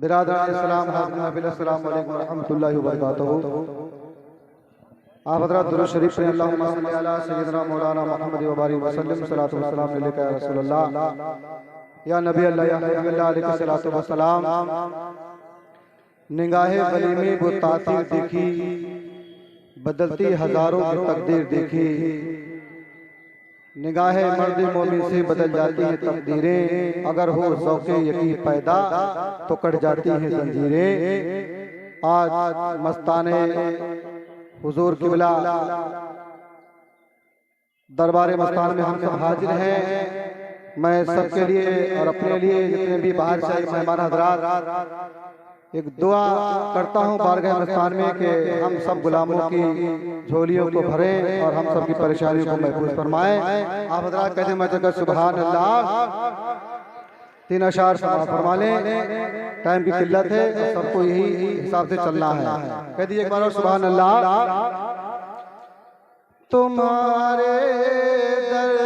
बिरादरान-ए-इस्लाम अस्सलाम वालेकुम व रहमतुल्लाहि व बरकातहू। आप हज़रात दुरूद शरीफ पढ़ें। अल्लाहुम्मा सल्लि अला सय्यिदिना मौलाना मुहम्मद व बारिक व सल्लिम। सलातु व सलाम अलैका या रसूलल्लाह या नबी अल्लाह या हबीबल्लाह अलैहि सलातु व सलाम। निगाहे वली में वो तासीर देखी, बदलती हजारों की तकदीर देखी। निगाहे मर्द मोमिन से बदल जाती है तकदीरें, अगर हो ज़ौक़े यकीन पैदा तो कट जाती हैं जंजीरें। आज मस्ताने हुजूर किबला दरबार मस्तान में हम सब हाजिर हैं। मैं सबके लिए और अपने लिए जितने भी बाहर से आए मेहमान हज़रात एक दुआ करता हूँ बारगाह मस्तान में कि हम सब गुलामों की झोलियों को भरें और हम सब की परेशानियों को महफूज फरमाएं। आप हज़रात कहते हैं मैं सुभान अल्लाह 3 अशार फरमा लें। टाइम की किल्लत है और सबको यही हिसाब से चलना है। कह दीजिए एक बार और सुभान अल्लाह। तुम्हारे दर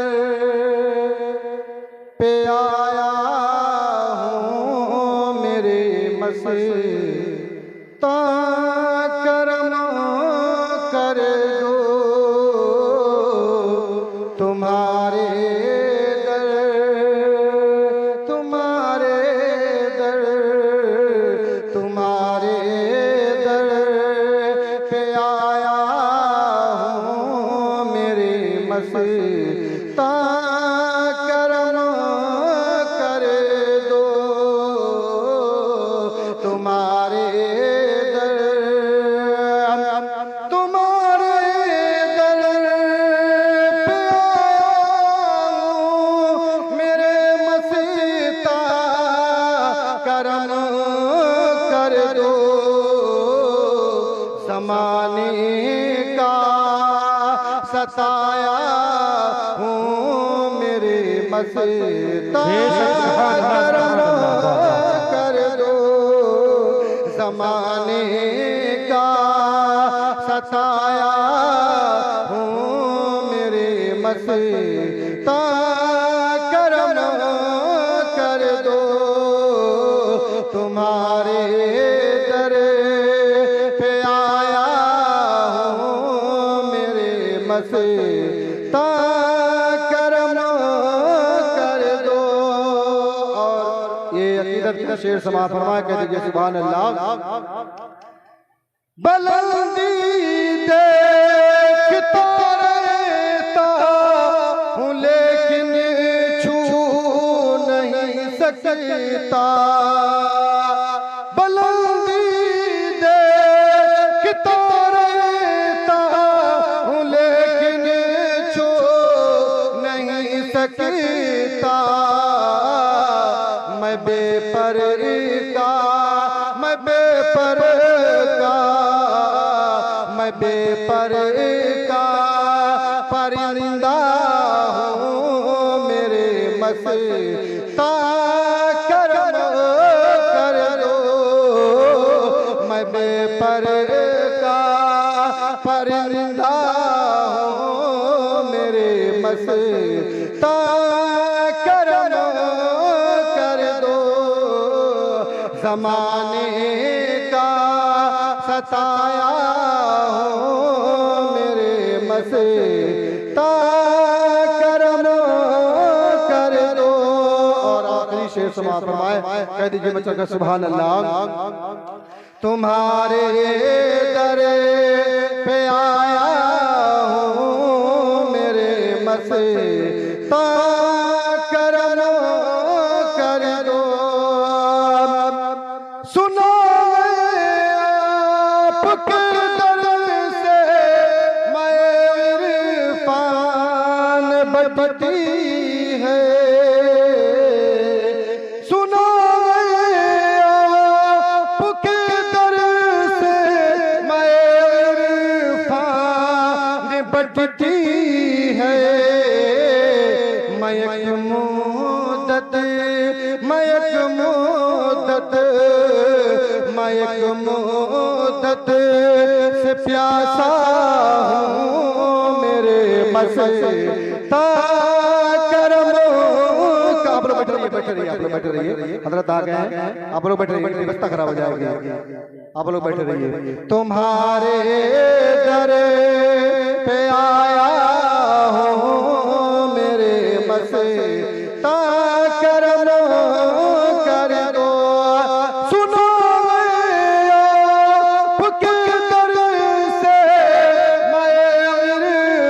पे आया हूँ मेरे मस्ता करम कर दो। तुम्हारे पे आया हूँ मेरे मस्ता करम कर दो। तुम्हारे दर पे आया हूँ मेरे मस्ता करम कर दो। ज़माने का सताया हूँ मेरे मस्ता करम कर दो। ज़माने का सताया हूँ मेरे मस्ता करम कर दो। तुम्हारे दर पे आया हूँ मेरे मस्ता करम कर दो। और ये अकीदत का शेर समाप्त फरमाया। कह दीजिए सुभान अल्लाह। बुलंदी देखता रहता हूँ लेकिन छू नहीं सकता। बुलंदी देखता रहता हूँ लेकिन छू नहीं सकता। मैं बेपरवाह का मैं बेपरवाह का परिंदा हूँ मेरे मस्ता करम कर दो। मैं बेपरवाह का परिंदा हूँ मेरे मस्ता करम कर दो। ज़माने का सताया हूँ मेरे मस्ता करम कर दो। और आखिरी शेर समाप्त फरमाए। कह दीजिए बच्चों का सुभान अल्लाह। तुम्हारे दर पे आया हूँ मेरे मस्ता करम कर दो। सुनो आपके दर से मैं इरफान बदती है। सुनो आपके दर से मैं इरफान बदती है। मैं एक मुद्दत से प्यासा हूँ मेरे मस्ता करम का। बैठे रहिए, आप लोग बैठे रहिए, हजरत आ गए हैं, आप लोग बैठे रहिए, व्यवस्था खराब हो जाएगी, आप लोग बैठे रहिए। तुम्हारे दर पे आया हूँ मेरे मस्ता करम कर दो, सुनो के दर से मैं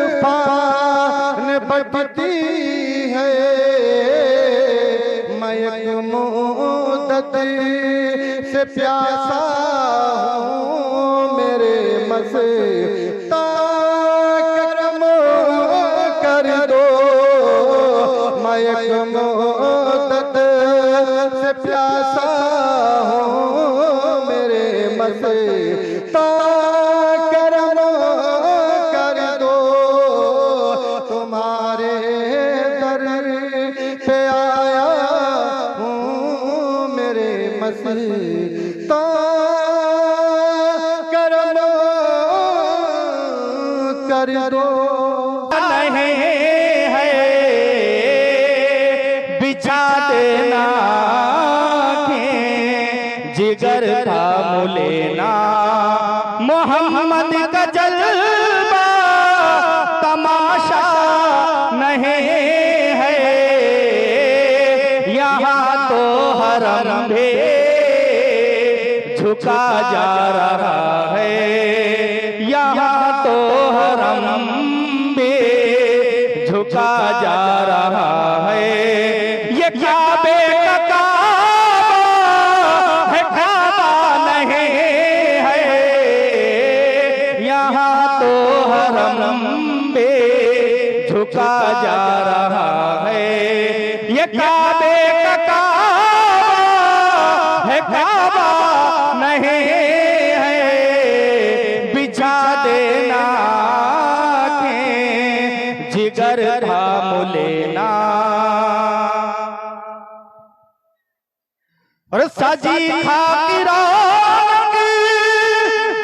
इरफान बटती है, मैं एक मुद्दत से प्यासा हूँ मेरे मस्ता करम कर दो, मैं एक मुद्दत से प्यासा हूँ मेरे मस्ता करम कर दो, तुम्हारे दर पे आया हूँ मेरे मस्ता करम कर दो। नहीं है बिछा देना के जिगर था मुलेना, मोहम्मद का जलवा तमाशा नहीं है, यहाँ तो हरम भी झुका जा रहा है, यहाँ तो हरम भी झुका जा रहा है, ये काबे का काबा है, काबा नहीं है, यहाँ तो हरम भी झुका जा रहा है, ये काबे का काबा है, काबा नहीं है, बिछा देना के जिगर थाम लेना, और सजी खाकिरान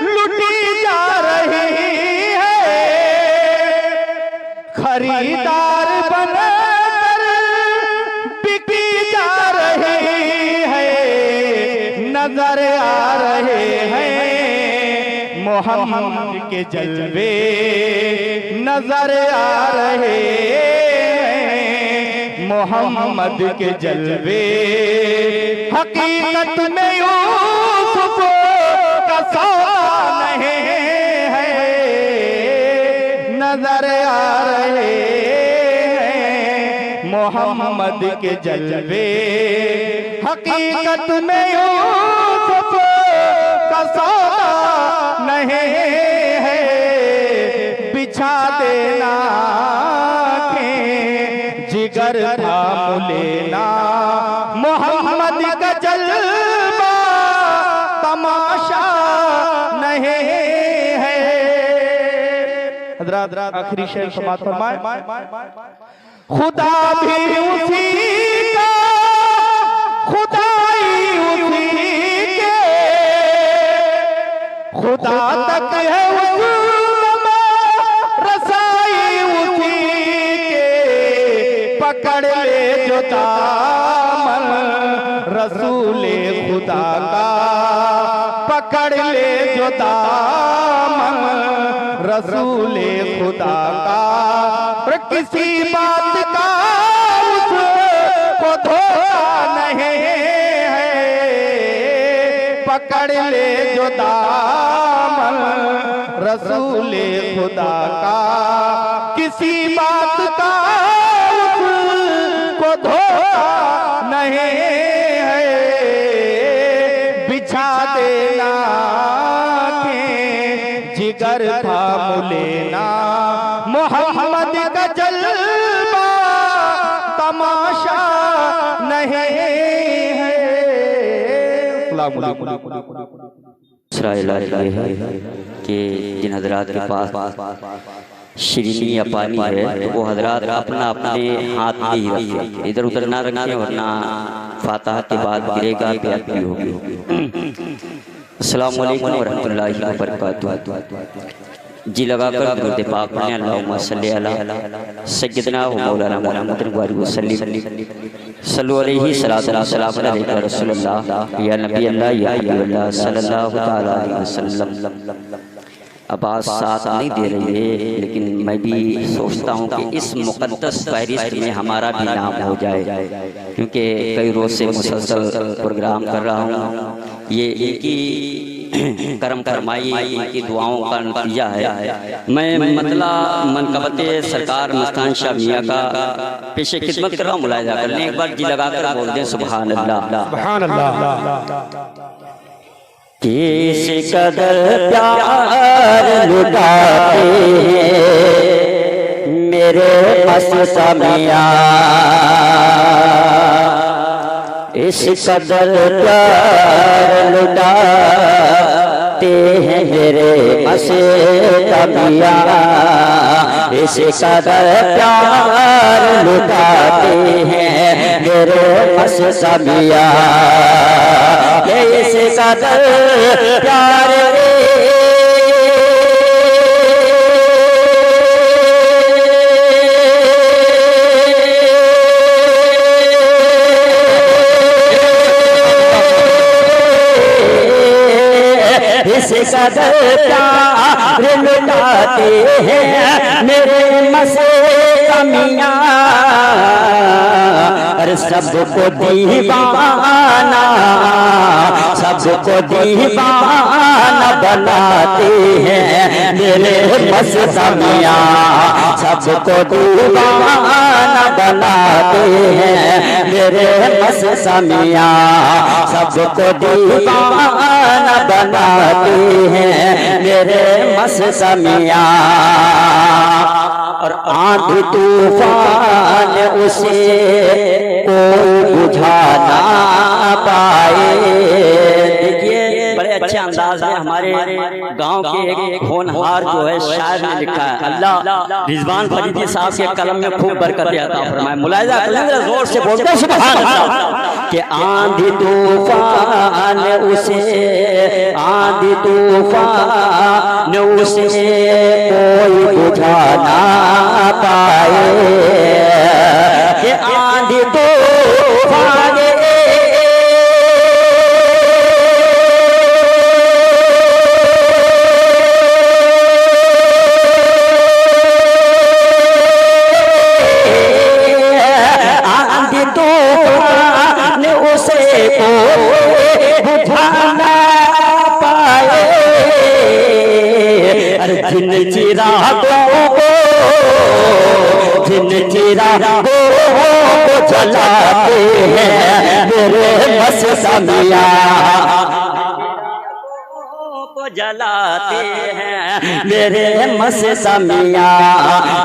लुटी जा रही है, खरीदार बनकर बिकी जा रही है, नजर आ रहे हैं मोहम्मद के जलवे, नजर आ रहे हैं मोहम्मद के जलवे, हकीकत में यूसुफ का सौदा नहीं है, नजर आ रहे हैं मोहम्मद के जलवे, हकीकत में यूसुफ का सौदा नहीं है, बिछा देना के जिगर थाम लेना, मोहम्मद का जलवा तमाशा नहीं है। हजरात आखिरी शेर समाप्त फरमाए, खुदा भी उसी का, खुदाई उसी के, खुदा तक है रसाई उसी के, पकड़ ले जो दामन रसूले खुदा का, पकड़ ले जो दामन रसूले खुदा का, और किसी बात का उसको धोखा नहीं है, पकड़ ले जो दामन रसूले खुदा का, किसी बात का उसको धोखा नहीं है, बिछा देना के जिगर थाम लेना, मोहम्मद का जलवा तमाशा नहीं है। कि जिन हजरात के पास शीरीनी या पानी है तो वो हजरात अपना अपने हाथ में ही रखें, इधर उधर ना रखें वरना फातिहा के बाद गिरेगा, बेअदबी होगी। अस्सलामु अलैकुम वरहमतुल्लाहि वबरकातुहू। जी लगाकर दुरूद पाक पढ़ें, अल्लाहुम्मा सल्ली अला सय्यिदना व मौलाना मुहम्मद व आलिहि वसल्लम। सल्लल्लाहु अलैहि सल्लल्लाहु अलैहि रसूलुल्लाह या नबी अल्लाह या हबीबल्लाह सल्लल्लाहु तआला अलैहि वसल्लम। आवाज़ साथ नहीं दे रही है, लेकिन मैं भी सोचता हूँ कि इस मुक़द्दस फहरिस्त में हमारा भी नाम हो जाए, क्योंकि कई रोज़ से मुसलसल प्रोग्राम कर रहा हूँ। ये इनकी करम फरमाई, इनकी दुआओं का नतीजा है। मैं मतला मनकबत सरकार मस्तान शाह मियाँ का पेशे खिदमत कर रहा हूँ। मुलाहिजा कर लें, एक बार जी लगा कर बोल दें सुभान अल्लाह। सुभान अल्लाह। किस कदर प्यार लुटाते हैं मेरे मस्ता मियाँ, इस कदर प्यार लुटाते हैं मेरे मस्ता मियाँ, इस कदर प्यार लुटाते हैं मेरे मस्ता मियाँ, इस कदर प्यार इस कदर प्यार लुटाते हैं मेरे मस्ता मियाँ, अरे सबको दीवाना, सबको दीवाना बनाते हैं मेरे मस्ता मियाँ, सबको दीवाना बनाते हैं मेरे मस्ता मियाँ, सबको दीवाना बनाते हैं मेरे मस्ता मियाँ। और आंधी तूफान उसे कोई बुझा ना पाए। देखिए बड़े अच्छे अंदाज में हमारे गांव के एक होनहार जो है शायर ने लिखा है। अल्लाह रिजवान फरीदी साहब के कलम में खूब बरकत अता फरमाए। मुलाहिजा करेंगे, जोर से बोलते हैं सुभान अल्लाह। कि आंधी तूफान उसे, आंधी तूफान उसे कोई बुझा ना पाए, कि आंधी तूफान जिन चिरागों को, जिन चिरागों को जलाते हैं मेरे मस्ता मियाँ, को जलाते हैं मेरे मस्ता मियाँ,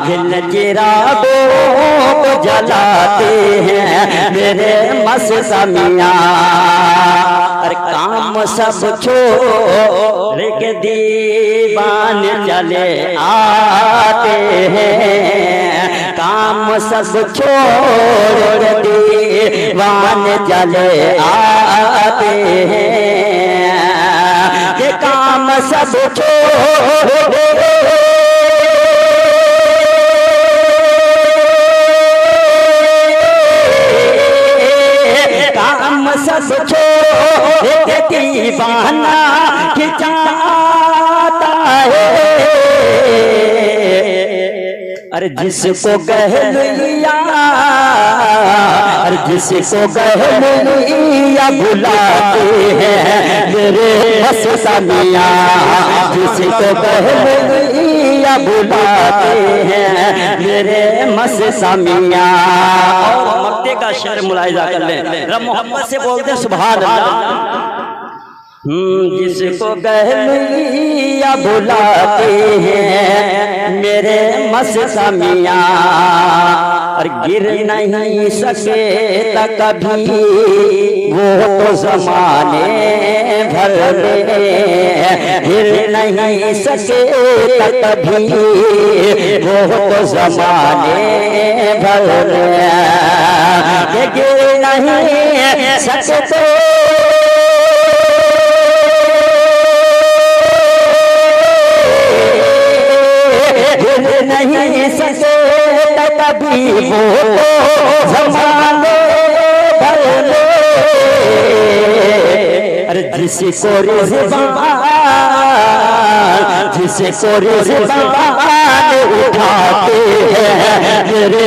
जिन चिरागों को जलाते हैं मेरे मस्ता मियाँ। अरे काम सब छोड़ के दीवान चले आते हैं, काम सब छोड़ दीवान चले आते हैं, कि काम सब छोड़ काम सब छोड़ दीवाना खिंचाता है। अरे जिसको गहलिया, अरे जिसको गहलिया बुलाते हैं मेरे मस्ता मियाँ, जिसको गहलिया बुलाते हैं मेरे मस्ता मियाँ। और मक्ते का शेर मुलाहिजा कर लें, रब मोहब्बत से बोलते सुभान अल्लाह। जिसको गहलिया बुलाते हैं मेरे मस्ता मियाँ, और गिर नहीं सके कभी वो तो ज़माने भर में, गिर नहीं सके कभी वो तो ज़माने भर में, गिर नहीं सकते नहीं सके कभी वो ज़माने पहले अरे जिसको रिज़वान उठाते हैं मेरे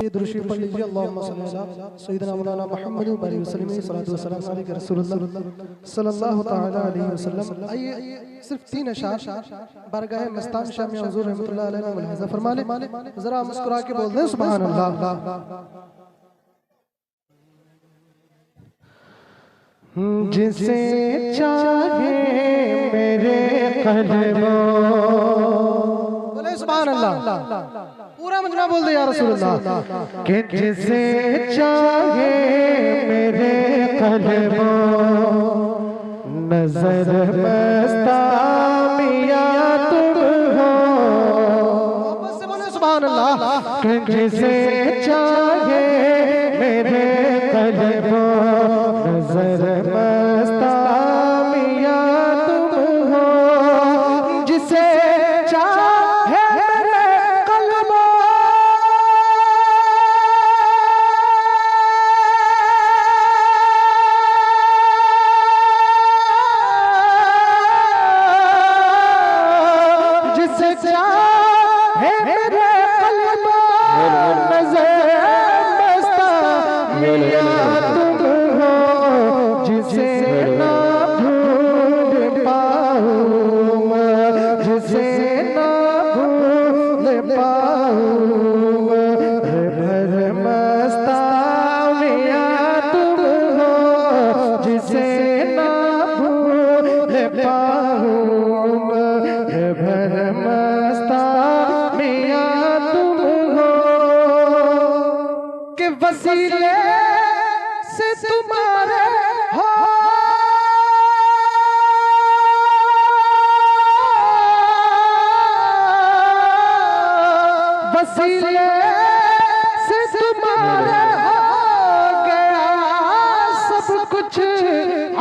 ये दुरूद पढ़ लीजिए अल्लाहुम्मा सल्ली अला सय्यिदिना मौलाना मुहम्मद व अलैहि वसल्लम सल्लल्लाहु अलैहि रसूलुल्लाह सल्लल्लाहु तआला अलैहि वसल्लम। आइए सिर्फ 3 अशार बारगाह मस्तान शाह में हुजूर रहमतुल्लाह अलैहि ने मुलाहिजा फरमा ले, जरा मुस्कुरा के बोल दें सुभान अल्लाह। जिसे चाहे मेरे कल्बो बोले सुभान अल्लाह, पूरा मजमा बोल दे या रसूलुल्लाह। कि जिसे चाहे मेरे कल्बो नजर मस्ता मियां तुम हो, बस बोले सुभान अल्लाह। कि जिसे चाहे मेरे कल्बो नजर मस्ता मियां तुम हो, जिसे चाहे मेरे कल्बो जिसे चाहे मेरे कल्बो नजर मस्ता मियां तुम हो, जिसे ना भूल पाऊं मैं, जिसे ना भूल पाऊं भर मस्ता मियां तुम हो, जिसे ना भूल पाऊं भर मस्ता मियां तुम हो। कि वसीले से तुम्हारे हो वसीले से तुम्हारे हो गया सब कुछ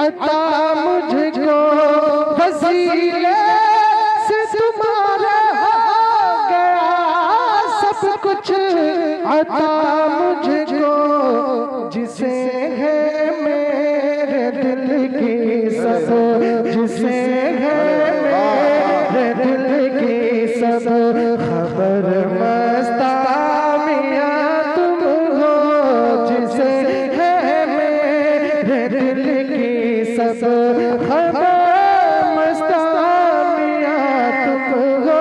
अता मुझको, वसीले से तुम्हारे हो गया सब कुछ अता मुझको, जिसे है मेरे दिल की सब, जिसे है मेरे दिल की सब खबर मस्ता मियां तुम हो, जिसे है मेरे दिल की सब खबर मस्ता मियां तुम हो,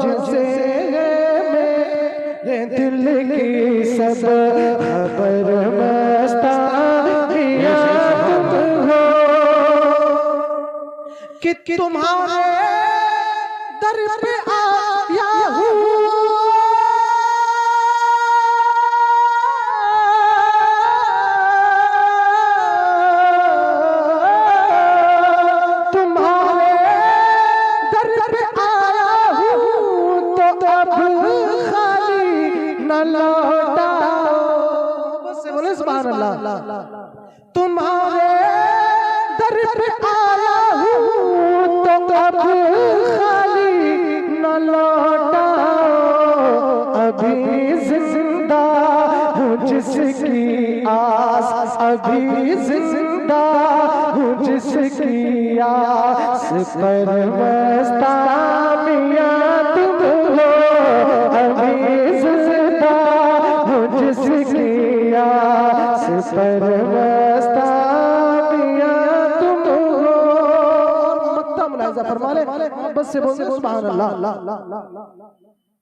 जिसे है मेरे दिल की सब खबर मस्ता मियां तुम हो। कि तुम्हारे दर पे आया हूँ तुम्हारे दर पे आया हूँ तो अब खाली न लौटाओ, बस बोले सुभान अल्लाह। तुम्हारे दर पे आया हूँ तो अब खाली न लौटाओ, अभी जिंदा हूँ जिसकी आस, अभी जिंदा हूँ जिसकी आस पर मस्ता मियां तुम हो, अभी जिंदा हूँ जिसकी आस पर मस्ता मियां तुम हो। मक्ता मुलाहिजा फरमा ले, बस से बोल सुभान अल्लाह।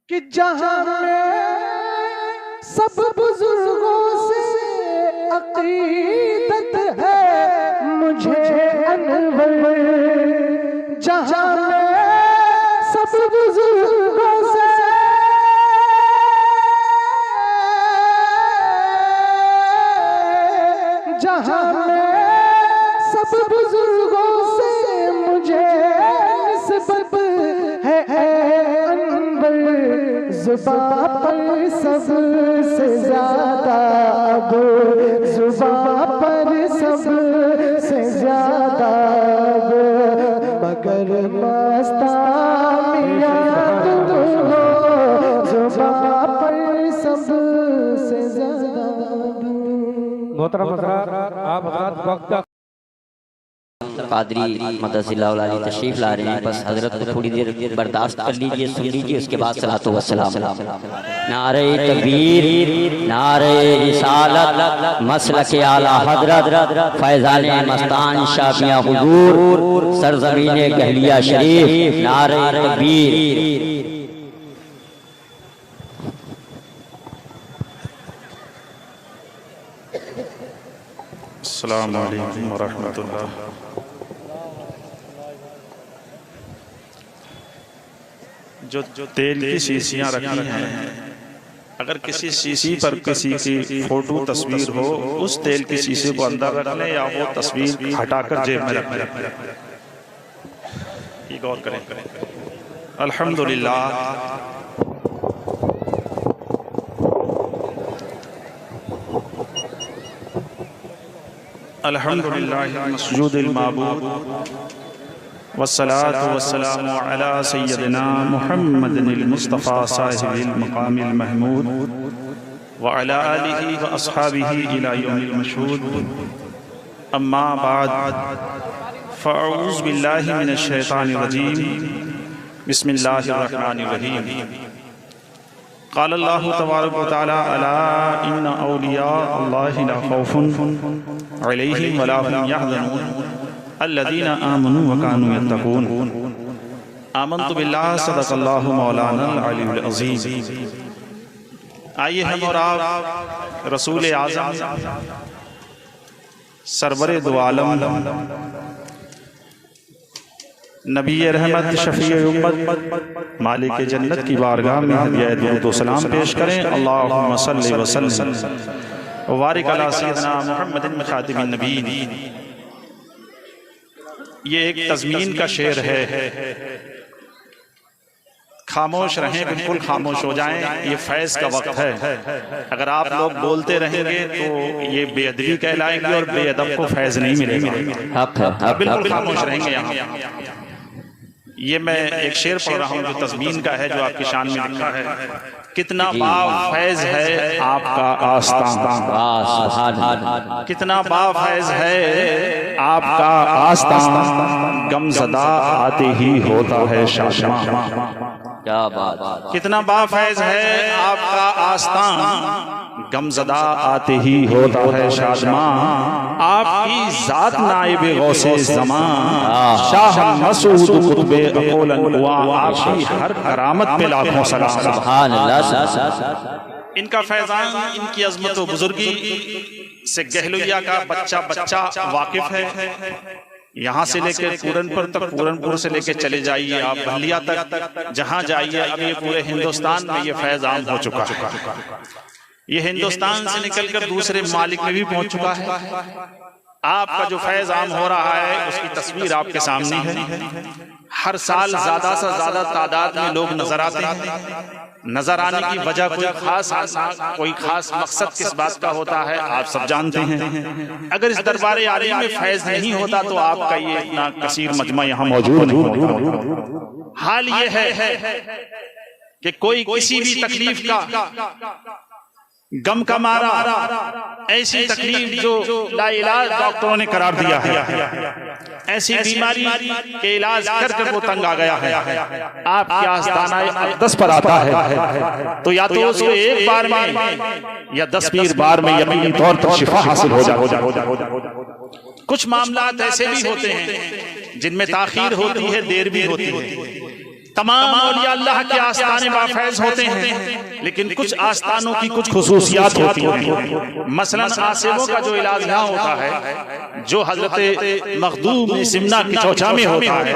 कि जहां में सब बुजुर्गों से अकीदत है मुझे अनवर, जहां में सब बुजुर्गों से जहां में सब बुजुर्गों से मुझे निस्बत है अनवर, जुबां पर सबसे ज्यादा अब, जुबां पर सबसे ज्यादा अब, मगर मस्ता मियां तुम हो, जुबां पर सबसे ज्यादा मोहतरम हज़रात, आप हज़रात वक्त का कादरी मदसिल्लाह तशरीफ ला रहे हैं, बस हजरत को थोड़ी देर बर्दाश्त कर लीजिए, सुन लीजिए, उसके बाद सलातो व सलाम। नारे तकबीर, नारे रिसालत, मसलक आला हजरत फैजान मस्तान शाफिया हुजूर सरजमीन गहलिया शरीफ, नारे तकबीर। अस्सलामु अलैकुम व रहमतुल्लाह। जो तेल की शीशियाँ रखी हैं, अगर किसी शीशी पर किसी की फोटो तस्वीर हो, उस तेल की शीशे को अंदर रख लें या वो तस्वीर हटाकर जेब में रख लें। ये गौर करें। अल्हम्दुलिल्लाह, अल्हम्दुलिल्लाह मस्जूदिल माबूद वस्सलातु वस्सलामु अला सय्यदिना मुहम्मदिल मुस्तफ़ा साहिबिल मक़ामिल महमूद व अला आलिहि व अस्हाबिहि इला यौमिल मशहूद। अम्मा बाद, फ़अऊज़ु बिल्लाहि मिनश शैतानिर रजीम, बिस्मिल्लाहिर रहमानिर रहीम। क़ाल अल्लाहु तबारक व तआला अला इन्ना औलिया अल्लाहि ला खौफुन अलैहिम वला हुम यहज़नून अल्लज़ीना आमनू व कानू यत्तक़ून। आमन्तु बिल्लाहि सदक़ल्लाहु मौलानल अलीयुल अज़ीम। आइए हम और आप रसूल आज़म सरवरे दो आलम नबी रहमत शफ़ी उम्मत मालिक जन्नत की बारगाह में हदिया दुरूद व सलाम पेश करें। अल्लाहुम्मा सल्लि व सल्लिम व बारिक अला सय्यिदिना मुहम्मदिन खातिमिन नबीय्यीन। ये एक तज़मीन का शेर है। खामोश रहें, बिल्कुल खामोश हो जाएं, ये फैज़ का वक्त है। अगर आप लोग बोलते रहेंगे तो ये बेअदबी कहलाएंगे और बेअदब को फैज़ नहीं मिलेगा। बिल्कुल खामोश रहेंगे यहाँ। ये मैं एक शेर पढ़ रहा हूँ जो तज़मीन का है, जो आपकी शान में लिखा है। कितना बाफैज़ है आपका आस्तान, कितना बाफैज़ है आपका आस्तान, गमज़दा आते ही होता है शादमां। क्या बात। कितना बाफैज़ है आपका आस्तान, गमज़दा आते ही होता है शादमां। आपकी ज़ात नाइबे गौसे ज़मान, शाह मसूद कुतुबे अक़ोलन हुआ। आपकी हर करामत पे लाखों सलाम। सुभान अल्लाह। इनका फैज़ान, इनकी अज़मत व बुजुर्गी से गहलुइया का बच्चा बच्चा वाकिफ है। यहाँ से लेकर पूरनपुर तक, पूरनपुर से लेकर चले जाइए आप बहलिया तक, जहाँ जाइए अब ये पूरे हिंदुस्तान में ये फैज़ आम हो चुका है। ये हिंदुस्तान से निकलकर दूसरे मालिक में भी पहुंच चुका है। आपका जो फैज़ आम हो रहा है उसकी तस्वीर आपके सामने है। हर साल ज्यादा से ज्यादा तादाद में लोग नजर आते हैं। नजर आने की वजह कोई खास मकसद किस बात का होता है आप सब जानते हैं। अगर इस दरबार आली में फैज़ नहीं होता तो आपका ये इतना कसीर मजमा यहाँ मौजूद नहीं होता। हाल ये है कि कोई किसी भी तकलीफ का गम का मारा, ऐसी तकलीफ जो लाइलाज डॉक्टरों ने करार दिया है, ऐसी बीमारी के इलाज कर कर वो तंग आ गया है, आपके आस्ताना अक़दस पर आता है तो या तो उसको एक बार में या 10-20 बार में यकीनी तौर पर शिफा हासिल हो जाए। कुछ मामलात ऐसे भी होते हैं जिनमें ताखीर होती है, देर भी होती है। तमाम औलिया अल्लाह के आस्ताने बाफैज़ होते हैं, लेकिन कुछ आस्तानों की कुछ खुसूसियात होती हैं। मसलन आसिमों का जो इलाज यहाँ होता है, जो हजरत मखदूम सिमना की चौचा में होता है,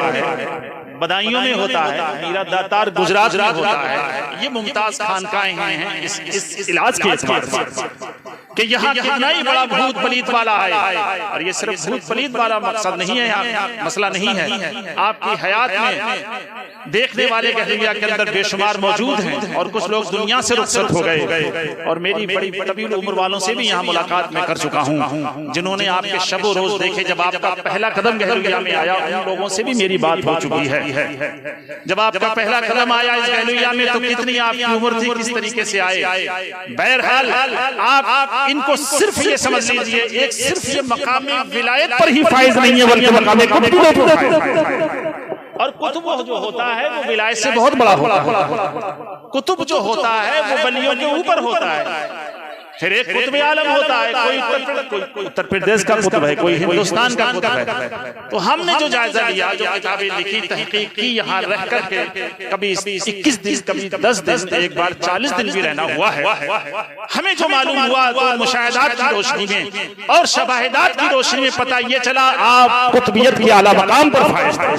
बदायूं में होता है, मीरा दातार गुजरात में होता है, ये मुमताज खानकाएं हैं इस इलाज के एतबार से कि यहाँ कितना ही बड़ा भूत पलीत वाला है। और ये सिर्फ भूत पलीत वाला मकसद नहीं है, यहाँ मसला नहीं है। आपकी हयात में देखने वाले गहलिया के अंदर बेशुमार मौजूद हैं और कुछ लोग दुनिया से रुखसत हो गए। और मेरी बड़ी तवील उम्र वालों से भी यहाँ मुलाकात में कर चुका हूँ, जिन्होंने आपके शब रोज देखे। जब आपका पहला कदम गहलिया में आया, उन लोगों से भी मेरी बात हो चुकी है। जब आपका पहला कदम आया इस गहलिया में तो कितनी आपकी उम्र थी, किस तरीके से आए। बहरहाल आप इनको सिर्फ ये समझ लीजिए, एक सिर्फ ये मकाम विलायत पर ही फाइज नहीं है, बल्कि मकाम कुतुब पर फाइज। और कुतुब जो होता है वो विलायत से बहुत बड़ा होता है। कुतुब जो होता है वो वलियों के ऊपर होता है। फिर एक कुतुब आलम होता है, कोई उत्तर प्रदेश का कुतुब है, कोई हिंदुस्तान का कुतुब है। तो हमने जो जायजा लिया, जो किताबें लिखी, तहकीक की, यहाँ रह करके कभी 21 दिन, कभी 10 दिन, एक बार 40 दिन भी रहना हुआ है। हमें जो मालूम हुआ तो मुशाहिदात की रोशनी में और शवाहिदात की रोशनी में पता ये चला आप कुतुबियत के आला मकाम पर फाइज थे।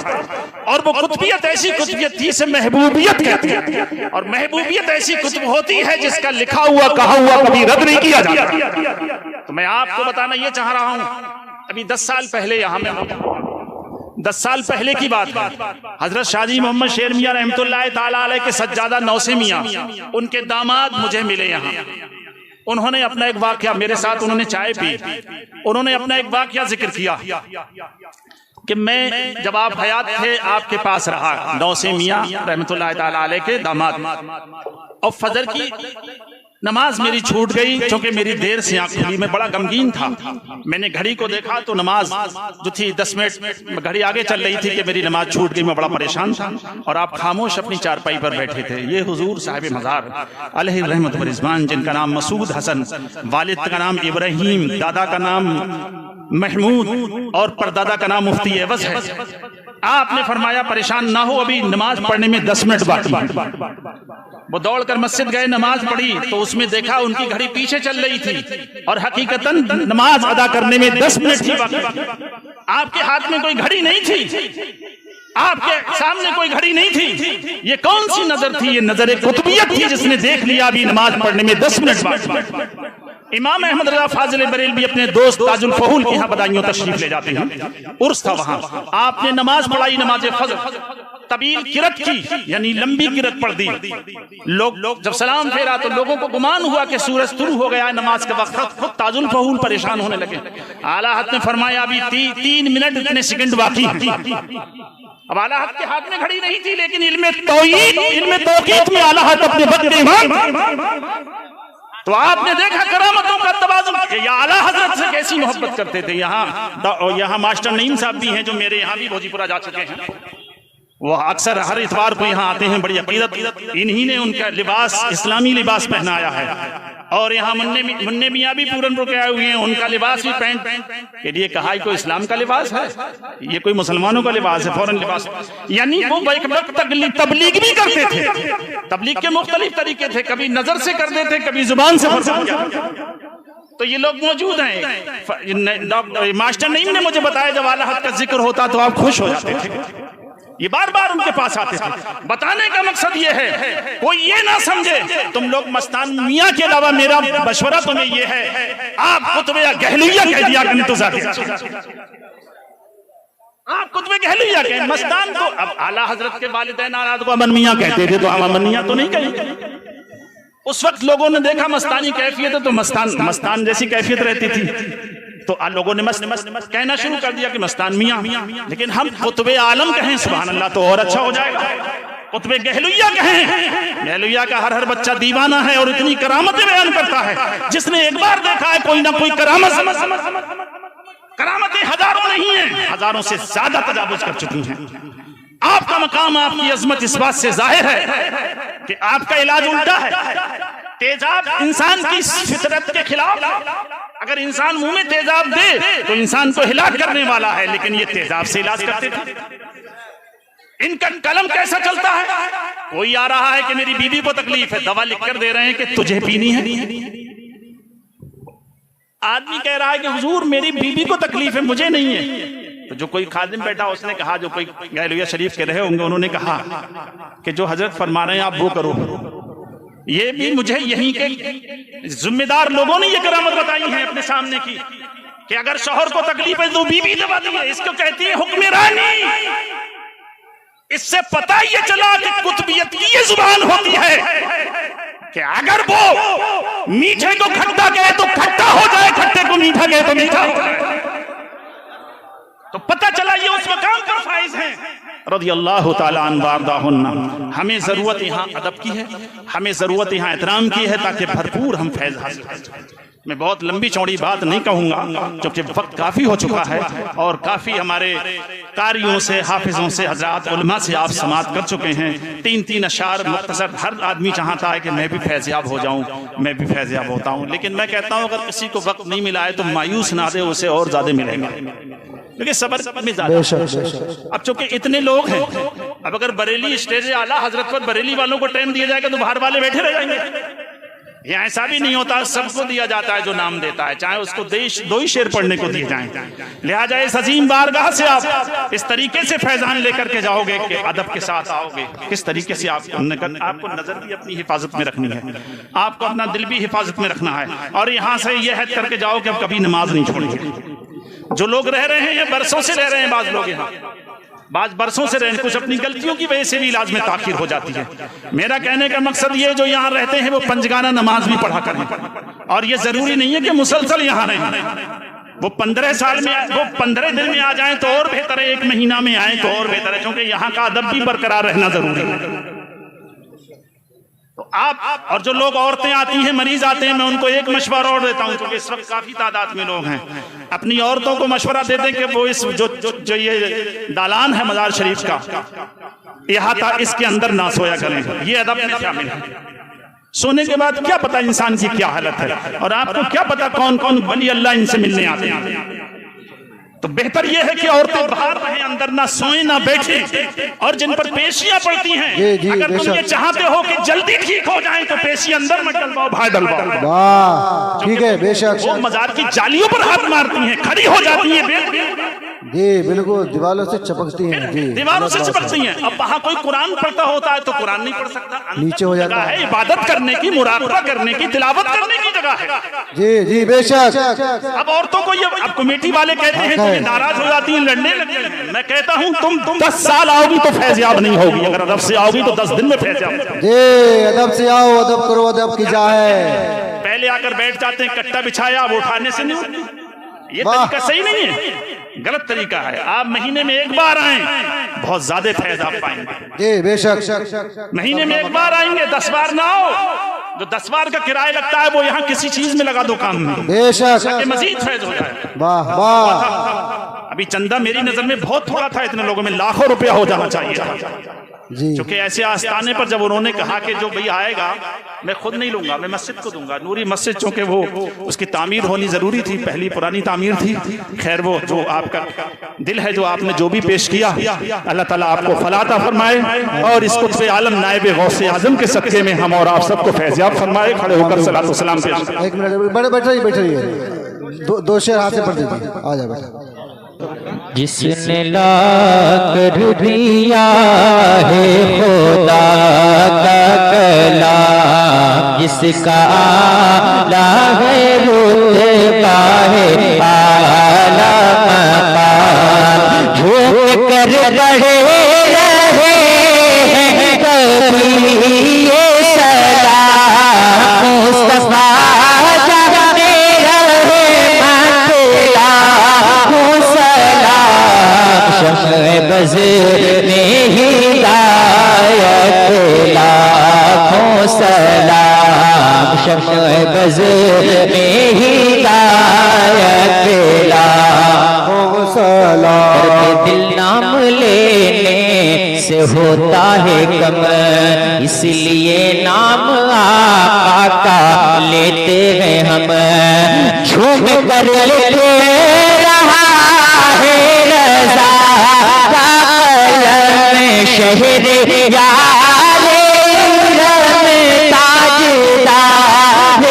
और वो कुतुबियत ऐसी कुतुबियत थी जिसे महबूबियत कहते हैं। और महबूबियत ऐसी कुतुब होती है जिसका लिखा हुआ कहा हुआ कभी रद्द नहीं किया जाता। तो मैं आपको बताना ये चाह रहा हूं, अभी 10 साल पहले यहाँ में 10 साल पहले की बात है, हजरत शाजी मोहम्मद शेर मियां रहमतुल्लाह ताला अलैह के सज्जादा नौसे मियां, उनके दामाद मुझे मिले यहाँ। उन्होंने अपना एक वाकया मेरे साथ, उन्होंने चाय पी, उन्होंने अपना एक वाकया जिक्र किया कि मैं जब आप हयात थे आपके पास रहा, नौसे मियां रहमतुल्लाह ताला अलैह के दामाद, और फजर की नमाज मेरी छूट गई क्योंकि मेरी देर से आंख खुली। मैं बड़ा गमगीन था। मैंने घड़ी को देखा तो नमाज जो थी 10 मिनट घड़ी आगे चल रही थी कि मेरी नमाज छूट गई। मैं बड़ा परेशान था और आप खामोश अपनी चारपाई पर बैठे थे। ये हुजूर साहिब मज़ार अलैहि रहमत व रिज़वान, जिनका नाम मसूद हसन, वालिद का नाम इब्राहिम, दादा का नाम महमूद और परदादा का नाम मुफ्ती एवज है। आपने फरमाया परेशान ना हो, अभी नमाज पढ़ने में 10 मिनट बाकी। वो दौड़कर मस्जिद गए, नमाज पढ़ी तो उसमें देखा उनकी घड़ी पीछे चल रही थी और हकीकतन नमाज अदा करने में 10 मिनट ही बाकी। आपके हाथ में कोई घड़ी नहीं थी, आपके सामने कोई घड़ी नहीं थी। ये कौन सी नजर थी? ये नजर कुतुबियत थी जिसने देख लिया अभी नमाज पढ़ने में 10 मिनट बाकी। इमाम अहमद रज़ा फाजिल बरेलवी अपने दोस्त ताजुल फहूल के यहाँ बदायूं तशरीफ ले जाते हैं, उर्स था वहां। आपने नमाज पढ़ाई, नमाज फजर, तवील किरत की, यानी लंबी किरत पढ़ दी। लोग जब सलाम फेरा तो लोगों को गुमान हुआ कि सूरज शुरू हो गया है, नमाज के वक्त। खुद ताजुल फहूल परेशान होने लगे। आला हज़रत ने फरमाया अभी 3 मिनट इतने सेकंड बाकी हैं। अब आला हज़रत के हाथ में घड़ी नहीं थी, लेकिन इल्मे तौक़ीत में आला हज़रत अपने वक्त के इमाम। तो आपने देखा करामतों का तवाज़ुन, ये आला हजरत से कैसी मोहब्बत करते थे। यहाँ मास्टर नईम साहब भी हैं जो मेरे यहाँ भी भोजीपुरा जा चुके हैं। वो अक्सर हर इतवार को यहाँ आते हैं, बड़ी अकीदत। इन्हीं ने उनका लिबास इस्लामी लिबास पहनाया है। और यहाँ मुन्ने मियाँ भी पूरनपुर के आए हुए हैं, उनका लिबास भी पैंट के लिए कहा कोई इस्लाम का लिबास है, ये कोई मुसलमानों का लिबास है, फौरन लिबास। यानी वो तबलीग भी करते थे। तबलीग के मुख्तलिफ तरीके थे, कभी नजर से कर देते, कभी जुबान से। तो ये लोग मौजूद हैं। मास्टर नईम ने मुझे बताया जब आला हज़रत का जिक्र होता तो आप खुश हो जाते थे। ये बार बार उनके पास आते थे। बताने का मकसद ये है कोई ये ना समझे तुम लोग मस्तान मियाँ के अलावा, मेरा मशवरा तुम्हें ये है, आप कुतुबे गहलुइया कह दिया करें तो ज़्यादा। आप कुतुबे गहलुइया कहें, मस्तान को। अब आला हजरत के वालिदैन आलाद को अमन मियाँ कहते थे, तो हम अमन मियाँ तो नहीं कहेंगे। उस वक्त लोगों ने देखा मस्तानी कैफियत है तो मस्तान जैसी कैफियत रहती थी, तो लोगों ने मस्त कहना शुरू कर दिया कि मस्तान मियाँ। लेकिन हम कुतुबे आलम कहें सुभान अल्लाह तो और अच्छा हो जाएगा। कुतुबे गहलुइया कहें, गहलुइया का हर बच्चा दीवाना है और इतनी करामतें बयान करता है। जिसने एक बार देखा है कोई ना कोई करामत, करामतें हजारों नहीं है, हजारों से ज्यादा तजावुज कर चुकी हैं। आपका मकाम, आपकी अजमत इस बात से जाहिर है कि आपका इलाज उल्टा है। तेजाब इंसान की फितरत के खिलाफ। अगर इंसान मुंह में तेजाब दे तो इंसान को हिलाक करने वाला है, लेकिन ये तेजाब से इलाज करते थे। इनका कलम कैसा चलता है? कोई आ रहा है कि मेरी बीवी को तकलीफ है, दवा लिख कर दे रहे हैं कि तुझे पीनी है। आदमी कह रहा है कि हुजूर मेरी बीवी को तकलीफ है, मुझे नहीं है। तो जो कोई खादिम बैठा उसने कहा, जो कोई गहलुइया शरीफ के रहे होंगे उन्होंने कहा कि जो हजरत फरमा रहे हैं आप वो करो। ये भी मुझे यहीं के जिम्मेदार लोगों ने ये करामत बताई है अपने सामने की कि अगर शौहर को तकलीफ है तो बीवी दबा दी है। इसको कहती है हुक्मरानी। इससे पता ये चला कि कुतुबियत की ये जुबान होती है कि अगर वो मीठे को खट्टा कहे तो खट्टा हो जाए, खट्टे को मीठा कहे तो मीठा हो जाए। तो पता चला ये उस मकाम पर फाइज है। रज़ियल्लाहु ताला अन्हु वारदाहुन्ना। हमें जरूरत यहाँ अदब की है, हमें जरूरत यहाँ एहतराम की है, ताकि भरपूर हम फैज हासिल करें। मैं बहुत लंबी चौड़ी बात नहीं कहूंगा क्योंकि वक्त काफी हो चुका है और काफी हमारे कारियों से, हाफिजों से, हजरात उलमा से आप समात कर चुके हैं। 3-3 अशार मुख्तसर, हर आदमी चाहता है कि मैं भी फैज़याब हो जाऊं, मैं भी फैज़याब होता हूं, लेकिन मैं कहता हूं अगर किसी को वक्त नहीं मिला है तो मायूस ना दे, उसे और ज्यादा मिलेगा, क्योंकि सबर में ज्यादा। अब चूंकि इतने लोग हैं, अब अगर बरेली स्टेज आला हजरत पर बरेली वालों को टाइम दिया जाएगा तो बाहर वाले बैठे रह जाएंगे। ये ऐसा भी नहीं होता, सबको दिया जाता है जो नाम देता है, चाहे उसको 2 ही शेर पढ़ने को दिए जाएं। लिहाजा इस अजीम बारगाह से आप इस तरीके से फैजान लेकर के जाओगे कि अदब के साथ आओगे। किस तरीके से आपको नजर भी अपनी हिफाजत में रखनी है, आपको अपना दिल भी हिफाजत में रखना है, और यहाँ से यह हद करके जाओ कि अब कभी नमाज नहीं छोड़ेंगे। जो लोग रह रहे हैं ये बरसों से रह रहे हैं, बाज लोग यहाँ बाज बरसों से रहे, कुछ अपनी गलतियों की वजह से भी इलाज में ताखीर हो जाती है। मेरा कहने का मकसद ये, जो यहाँ रहते हैं वो पंजगाना नमाज भी पढ़ा करें, और ये जरूरी नहीं है कि मुसलसल यहाँ रहें। वो 15 साल में, वो 15 दिन में आ जाएं तो और बेहतर है, 1 महीना में आए तो और बेहतर है, क्योंकि यहाँ का अदब भी बरकरार रहना जरूरी है। तो आप और जो लोग, औरतें आती हैं, मरीज आते हैं, मैं उनको एक मशवरा और देता हूं, क्योंकि इस वक्त काफी तादाद में लोग हैं, अपनी औरतों को मशवरा दे दें कि वो इस जो ये दालान है मजार शरीफ का, इहाता इसके अंदर ना सोया करें। ये अदब में शामिल है। सोने के बाद क्या पता इंसान की क्या हालत है, और आपको क्या पता कौन कौन वली अल्लाह इनसे मिलने आते हैं। तो बेहतर यह है कि औरतें बाहर रहें, अंदर ना सोएं ना बैठें, और जिन पर पेशियां पड़ती हैं, अगर तुम ये चाहते हो कि जल्दी ठीक हो जाएं तो पेशी अंदर मत डलवाओ, बाहर डलवाओ। वाह, ठीक है, बेशक। वो मजार की जालियों पर हाथ मारती हैं, खड़ी हो जाती हैं, जी बिल्कुल, दीवारों से चिपकती हैं, जी दीवारों से चिपकती हैं। अब वहाँ कोई कुरान पढ़ता होता है तो कुरान नहीं पढ़ सकता, नीचे हो जाता है। इबादत करने की, मुराकबा करने की, तिलावत करने की जगह है। जी जी बेशक। अब औरतों को ये, अब कमेटी वाले कहते हैं तो ये नाराज हो जाती हैं, लड़ने लगती हैं। मैं कहता हूँ तुम 10 साल आओगी तो फैज़याब नहीं होगी, अगर अदब से आओगी तो 10 दिन में फैज़याब। जी, अदब से आओ, अदब करो, अदब की जाए। पहले आकर बैठ जाते हैं, कट्टा बिछाया, वो उठाने से नहीं होती। ये तरीका सही नहीं है, गलत तरीका है। आप महीने में 1 बार आए, बहुत ज्यादा फैज आप पाएंगे। जी बेशक। महीने में 1 बार आएंगे, 10 बार ना आओ। जो 10 बार का किराया लगता है वो यहाँ किसी चीज में लगा दो, काम में, बेशक, मजीद फैज हो जाए। वाह वाह। अभी चंदा मेरी नजर में बहुत थोड़ा था, इतने लोगों में लाखों रुपया हो जाना चाहिए था। क्योंकि ऐसे आस्थाने पर जब उन्होंने कहा कि जो भाई आएगा मैं खुद नहीं लूंगा, मैं मस्जिद को दूंगा, नूरी मस्जिद, चूंकि वो उसकी तामीर होनी जरूरी थी, पहली पुरानी तामीर थी। खैर, वो जो आपका दिल है, जो आपने जो भी पेश किया, अल्लाह ताला आपको फलाता फरमाए, और इसको से आलम नायब गौसे आजम के सदके में हम और आप सबको फैज़याब फरमाए। खड़े होकर सलातो सलाम पेश। 1 मिनट, बैठ रही 2 शेर हाथ से पढ़ दीजिए, आ जा बेटा। जिसने ला कर दिया है खुदा का कलाम, जिसका आला है रुतबा है आला मकाम, झूठ कर बढ़े रहे हैं कभी ये सलाम, मुस्तफा जाने रहे मतला शम्ए बज़ में हिदायत लाखों सलाम, शम्ए बज़ में हिदायत लाखों सलाम। दिल नाम लेने से होता है कम, इसलिए नाम आका का लेते हैं हम, झूम कर लेते रहा है रज़ा शहर यारे ताजदार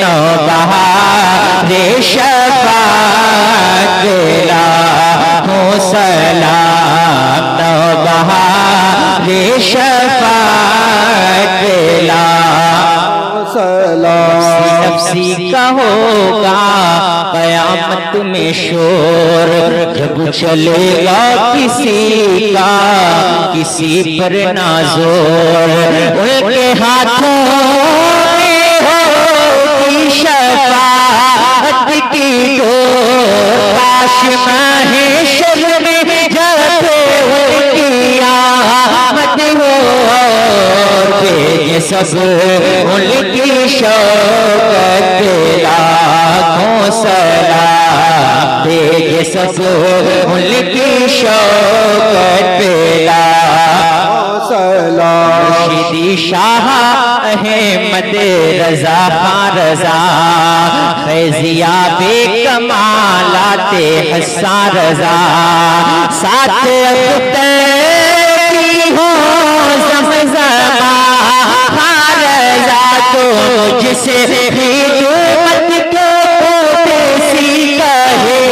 नौबहार शफ़ाअत लाखों सलाम, नौबहार शफ़ाअत लाखों सलाम। नफ्सी का होगा क़यामत में शोर, जब चलेगा किसी का किसी पर ना जोर, उनके हाथों में होगी शफ़ाअत की डोर, काश महशर में जब उनकी आमद हो, और सब उनकी शौकत पे लाखों सलाम देखे सब उनकी शौकत पे लाखों सलाम। मुर्शिदी शाह अहमद रजा रजा फैजिया बेकमालाते हसन रजा साथ की हो ज़मज़मा रजा तो जिसे भी मत को देसी कहे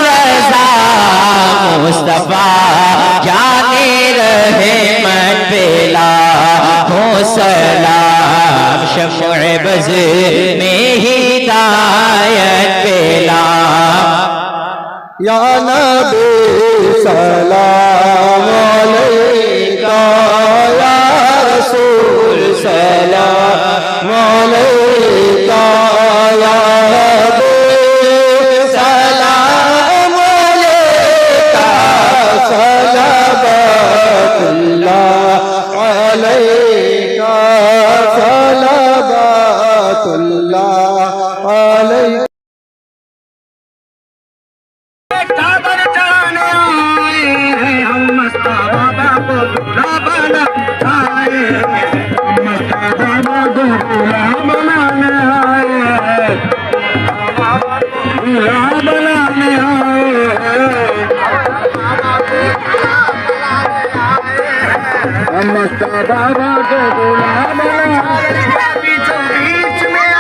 रजा मुस्तफा जाने रहे मन पेला हो सलाम शफ़े बज़ में हिदायत पेला या नबी सलाम अलैका या रसूल सलाम अलैका या नबी सलाम अलैका सलावतुल्लाह अलैका सलावतुल्लाह अलैका। बाबा को गुलाम बीच में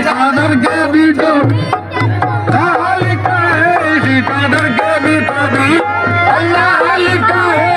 चादर के बीचों चादर के बीचों अल्लाह लिखा है चादर के बीचों बीच में अल्लाह लिखा है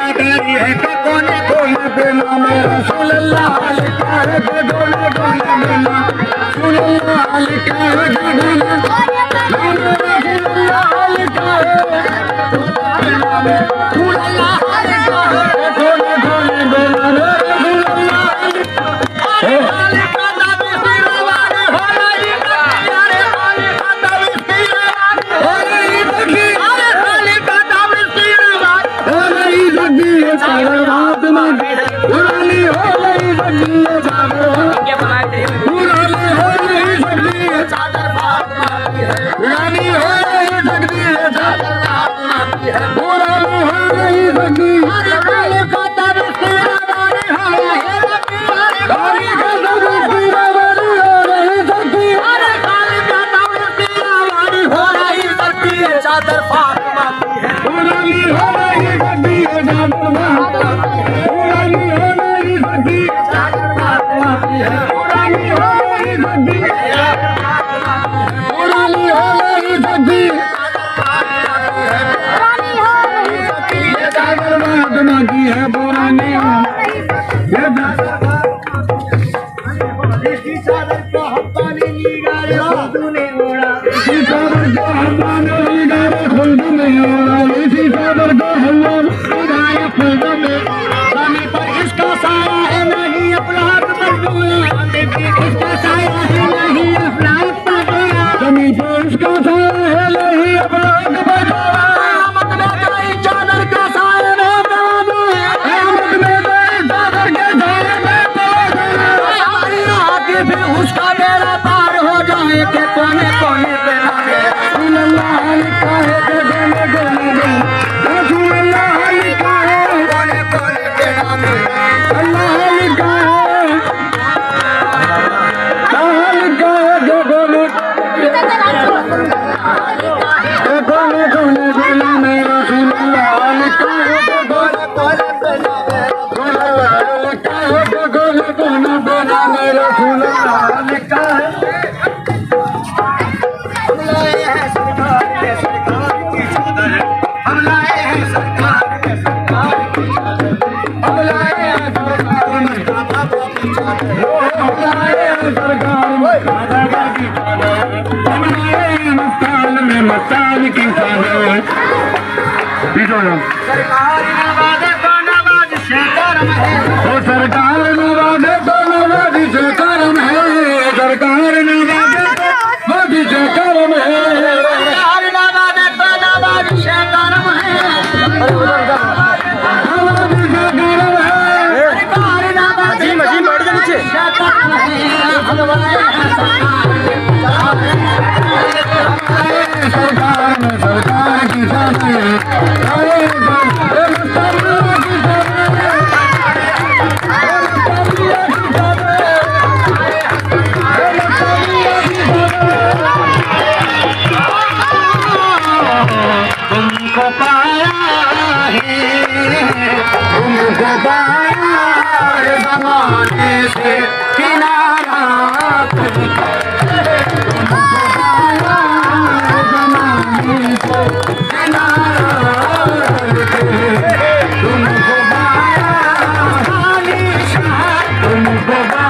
कोने कोने पे मारे रसूल अल्लाह लिखा है कोने कोने पे रसूल अल्लाह लिखा है कोने कोने पे रसूल अल्लाह लिखा है है इसी चादर को हवा ने उड़ाए खुल्द में उड़ा, इसी चादर को हवा उड़ाए खुल्द में। जमीन पर इसका साया है नहीं अफलाक मजदूर, इसका साया है नहीं अफलाक मजदूर, जमीन पर इसका साया है नहीं अफलाक मजदूर। रहमत में गई चादर का साया में दो, रहमत में गई चादर के साया में दो। हमारी आगे भी उसका बेड़ा पार हो जाए के कोने कोने पे अल्लाह लिखा है के कोने कोने पे रसूल अल्लाह लिखा है कोने कोने पे अल्लाह लिखा है, अल्लाह लिखा है के कोने कोने पे नाम रसूल अल्लाह लिखा है के कोने कोने पे अल्लाह लिखा है के कोने कोने पे नाम रसूल अल्लाह लिखा है। सरकार नवाज़े तो नवाज़ से करम है, सरकार नवाज़े तो नवाज़ से करम है, सरकार नवाज़े तो नवाज़ से करम है, सरकार नवाज़े तो नवाज़ से करम है, नवाज़ से करम है, सरकार नवाज़े मजीद बढ़ जा नीचे सरकार में सरकार की तुमको पाया है, तुमको पाया है ज़माने से किनारा, तुमको पाया है ज़माने से किनारा, तुमको पाया तुमको पाया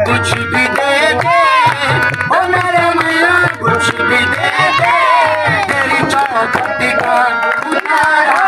कुछ भी दे दे ओ मेरे मैया, कुछ भी दे दे, तेरी चौखट का उतारा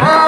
Oh